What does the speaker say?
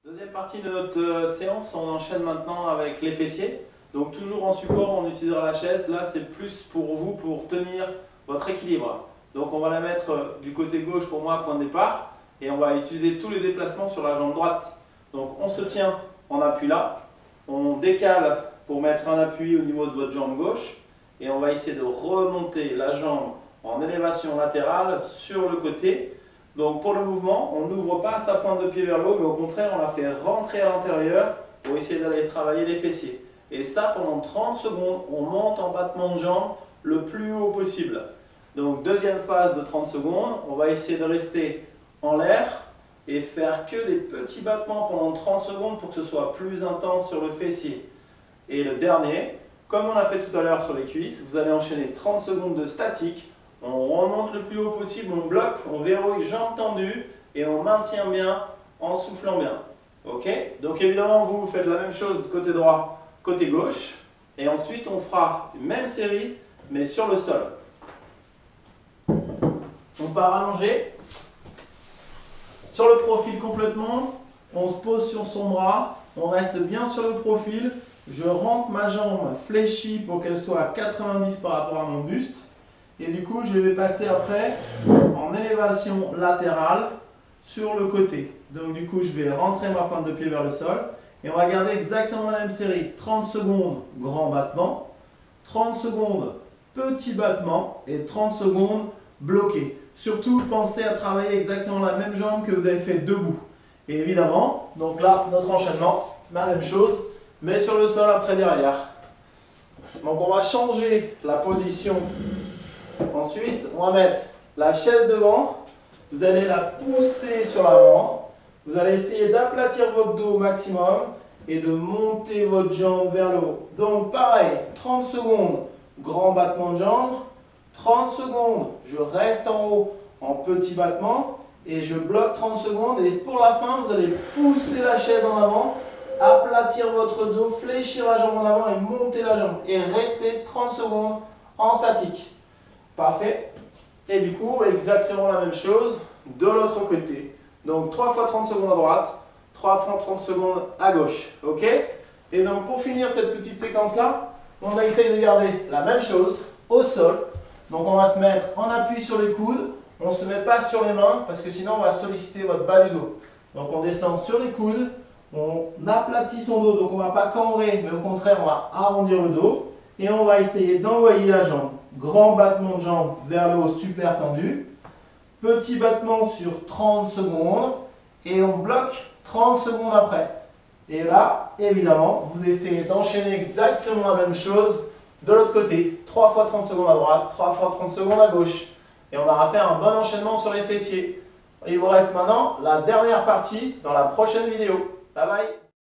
Deuxième partie de notre séance, on enchaîne maintenant avec les fessiers. Donc toujours en support, on utilisera la chaise. Là, c'est plus pour vous, pour tenir votre équilibre. Donc on va la mettre du côté gauche pour moi, point de départ. Et on va utiliser tous les déplacements sur la jambe droite. Donc on se tient en appui là. On décale pour mettre un appui au niveau de votre jambe gauche. Et on va essayer de remonter la jambe en élévation latérale sur le côté. Donc pour le mouvement, on n'ouvre pas sa pointe de pied vers le haut, mais au contraire, on la fait rentrer à l'intérieur pour essayer d'aller travailler les fessiers. Et ça, pendant 30 secondes, on monte en battement de jambe le plus haut possible. Donc deuxième phase de 30 secondes, on va essayer de rester en l'air et faire que des petits battements pendant 30 secondes pour que ce soit plus intense sur le fessier. Et le dernier, comme on a fait tout à l'heure sur les cuisses, vous allez enchaîner 30 secondes de statique. On remonte le plus haut possible, on bloque, on verrouille jambes tendues et on maintient bien en soufflant bien. Ok? Donc évidemment, vous faites la même chose côté droit, côté gauche. Et ensuite, on fera une même série, mais sur le sol. On part allongé. Sur le profil complètement, on se pose sur son bras. On reste bien sur le profil. Je rentre ma jambe fléchie pour qu'elle soit à 90 par rapport à mon buste. Et du coup, je vais passer après en élévation latérale sur le côté. Donc du coup, je vais rentrer ma pointe de pied vers le sol. Et on va garder exactement la même série. 30 secondes, grand battement. 30 secondes, petit battement. Et 30 secondes, bloqué. Surtout, pensez à travailler exactement la même jambe que vous avez fait debout. Et évidemment, donc là, notre enchaînement, la même chose, mais sur le sol après derrière. Donc on va changer la position. Ensuite, on va mettre la chaise devant, vous allez la pousser sur l'avant, vous allez essayer d'aplatir votre dos au maximum et de monter votre jambe vers le haut. Donc pareil, 30 secondes, grand battement de jambe, 30 secondes, je reste en haut en petit battement et je bloque 30 secondes et pour la fin, vous allez pousser la chaise en avant, aplatir votre dos, fléchir la jambe en avant et monter la jambe et rester 30 secondes en statique. Parfait. Et du coup, exactement la même chose de l'autre côté. Donc 3 fois 30 secondes à droite, 3 fois 30 secondes à gauche. Ok? Et donc pour finir cette petite séquence-là, on va essayer de garder la même chose au sol. Donc on va se mettre en appui sur les coudes. On ne se met pas sur les mains parce que sinon on va solliciter votre bas du dos. Donc on descend sur les coudes, on aplatit son dos. Donc on ne va pas cambrer, mais au contraire on va arrondir le dos. Et on va essayer d'envoyer la jambe. Grand battement de jambe vers le haut, super tendu. Petit battement sur 30 secondes. Et on bloque 30 secondes après. Et là, évidemment, vous essayez d'enchaîner exactement la même chose de l'autre côté. 3 fois 30 secondes à droite, 3 fois 30 secondes à gauche. Et on aura fait un bon enchaînement sur les fessiers. Il vous reste maintenant la dernière partie dans la prochaine vidéo. Bye bye!